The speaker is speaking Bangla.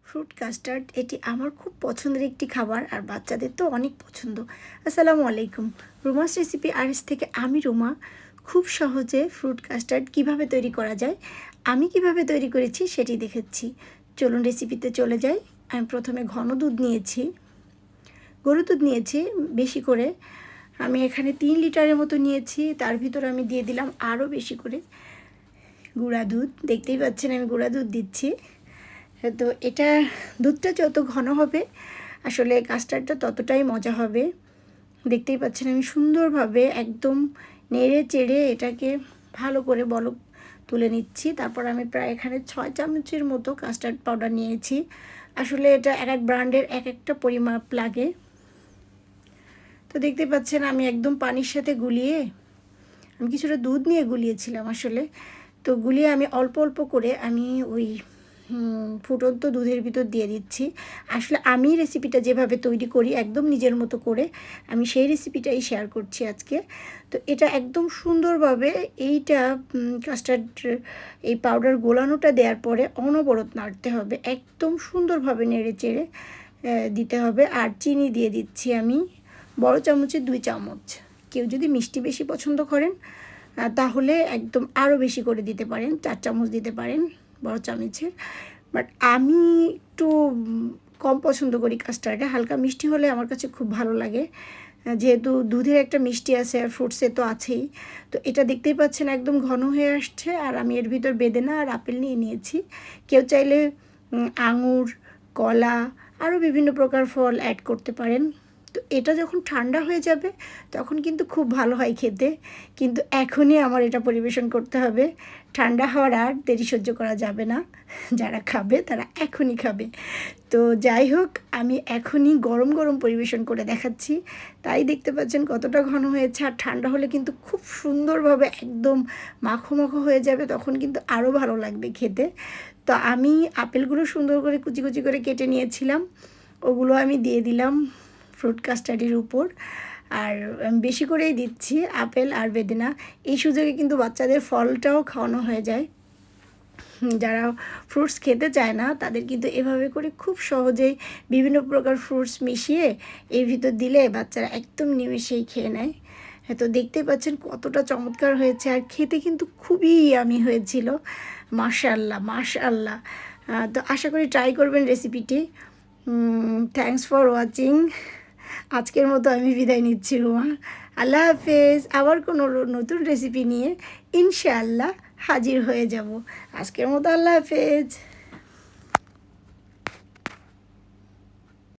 ফ্রুট কাস্টার্ড এটি আমার খুব পছন্দের একটি খাবার আর বাচ্চাদের তো অনেক পছন্দ। আসসালামু আলাইকুম, রুমাস রেসিপি আরএস থেকে আমি রুমা। খুব সহজে ফ্রুট কাস্টার্ড কিভাবে তৈরি করা যায়, আমি কিভাবে তৈরি করেছি সেটি দেখাচ্ছি। চলুন রেসিপিতে চলে যাই। আমি প্রথমে ঘন দুধ নিয়েছি, গরুর দুধ নিয়েছি বেশি করে। আমি এখানে 3 লিটারের মতো নিয়েছি। তার ভিতর আমি দিয়ে দিলাম আরও বেশি করে গুঁড়া দুধ। দেখতেই পাচ্ছেন আমি গুঁড়া দুধ দিচ্ছি। তো এটা দুধটা যত ঘন হবে আসলে কাস্টার্ডটা ততটাই মজা হবে। দেখতেই পাচ্ছেন আমি সুন্দরভাবে একদম নেড়ে চেড়ে এটাকে ভালো করে বলক তুলে নিচ্ছি। তারপর আমি প্রায় এখানে 6 চামচের মতো কাস্টার্ড পাউডার নিয়েছি। আসলে এটা এক এক ব্র্যান্ডের এক একটা পরিমাপ লাগে। তো দেখতে পাচ্ছেন আমি একদম পানির সাথে গুলিয়ে, আমি কিছুটা দুধ নিয়ে গুলিয়েছিলাম আসলে। তো গুলিয়ে আমি অল্প অল্প করে আমি ওই ফুটন্ত দুধের ভিতর দিয়ে দিচ্ছি। আসলে আমি রেসিপিটা যেভাবে তৈরি করি একদম নিজের মতো করে আমি সেই রেসিপিটাই শেয়ার করছি আজকে। তো এটা একদম সুন্দরভাবে এইটা কাস্টার্ড এই পাউডার গোলানোটা দেওয়ার পরে অনবরত নাড়তে হবে, একদম সুন্দরভাবে নেড়ে চেড়ে দিতে হবে। আর চিনি দিয়ে দিচ্ছি আমি বড় চামচে 2 চামচ। কেউ যদি মিষ্টি বেশি পছন্দ করেন তাহলে একদম আরও বেশি করে দিতে পারেন, 4 চামচ দিতে পারেন বড় চামচের। বাট আমি একটু কম পছন্দ করি কাস্টার্ডে, হালকা মিষ্টি হলে আমার কাছে খুব ভালো লাগে। যেহেতু দুধের একটা মিষ্টি আছে আর ফ্রুটসে তো আছেই। তো এটা দেখতেই পাচ্ছেন একদম ঘন হয়ে আসছে। আর আমি এর ভিতর বেদেনা আর আপেল নিয়ে নিয়েছি। কেউ চাইলে আঙুর, কলা আরও বিভিন্ন প্রকার ফল অ্যাড করতে পারেন। তো এটা যখন ঠান্ডা হয়ে যাবে তখন কিন্তু খুব ভালো হয় খেতে, কিন্তু এখনই আমার এটা পরিবেশন করতে হবে। ঠান্ডা হওয়ার আর দেরি সহ্য করা যাবে না, যারা খাবে তারা এখনই খাবে। তো যাই হোক, আমি এখনই গরম গরম পরিবেশন করে দেখাচ্ছি। তাই দেখতে পাচ্ছেন কতটা ঘন হয়েছে। আর ঠান্ডা হলে কিন্তু খুব সুন্দরভাবে একদম মাখো মাখো হয়ে যাবে, তখন কিন্তু আরও ভালো লাগবে খেতে। তো আমি আপেলগুলো সুন্দর করে কুচি কুচি করে কেটে নিয়েছিলাম, ওগুলো আমি দিয়ে দিলাম ফ্রুট কাস্টার্ডের উপর। আর বেশি করেই দিচ্ছি আপেল আর বেদেনা। এই সুযোগে কিন্তু বাচ্চাদের ফলটাও খাওয়ানো হয়ে যায়। যারা ফ্রুটস খেতে চায় না তাদের কিন্তু এভাবে করে খুব সহজেই বিভিন্ন প্রকার ফ্রুটস মিশিয়ে এর ভিতর দিলে বাচ্চারা একদম নিমেষেই খেয়ে নেয়। তো দেখতে পাচ্ছেন কতটা চমৎকার হয়েছে, আর খেতে কিন্তু খুবই ইয়ামি হয়েছিল। মাশাআল্লাহ মাশাআল্লাহ। তো আশা করি ট্রাই করবেন রেসিপিটি। Thanks for watching. আজকের মতো আমি বিদায় নিচ্ছি রুমা। আল্লাহ হাফেজ। আবার কোনো নতুন রেসিপি নিয়ে ইনশাআল্লাহ হাজির হয়ে যাব। আজকের মতো আল্লাহ হাফেজ।